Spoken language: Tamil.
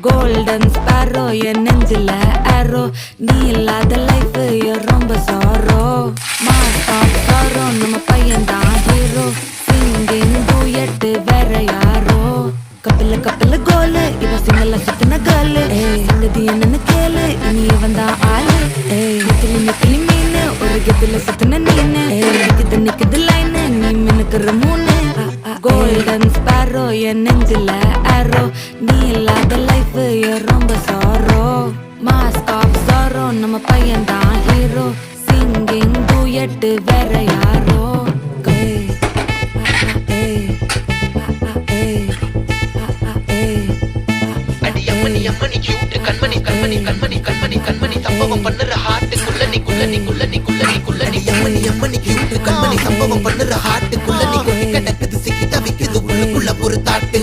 கோல்டன் ஸ்பாரோ என் நெஞ்சில ஆரோ நீ இல்லாத லைஃப் ரொம்ப சாரோ மாஸ் ஆஃப் சாரோ நம்ம பையன் தான் ஹீரோ சிங்கிங் டூயட் வேற யாரோ கப்பில கப்பில கோலு இவ சிங்கல சுத்தின கேர்ளு சங்கதி என்னன்னு கேளு இனி இவன் தான் ஆளு நிக்கிலி நிக்கிலி மீனு ஒரு கெத்துல சுத்தின நீனு நிக்குது நிக்குது லைனு நீ மினுக்குற மூணு கோல்டன் ஸ்பாரோ என் நெஞ்சில ஆரோ நீ இல்லாத லைஃப் ரொம்ப சாரோ மாஸ்க் ஆஃப் சாரோ நம்ம பையன் தான் ஹீரோ சிங்கிங் டூயட் வேற யாரோ அம்மணி கியூட் கண்மணி கண்மணி கண்மணி கண்மணி கண்மணி சம்பவம் பண்ணுற ஹார்ட்டுக்குள்ள நீ குள்ள நீ குள்ள நீ குள்ள நீ குள்ள நீ அம்மணி கியூட் கண்மணி சம்பவம் பண்ணுற ஹார்ட்டுக்குள்ள நீ கொட்டி கிடக்குது சிக்கி தவிக்குது உள்ளுக்குள்ள ஒரு தாட்டு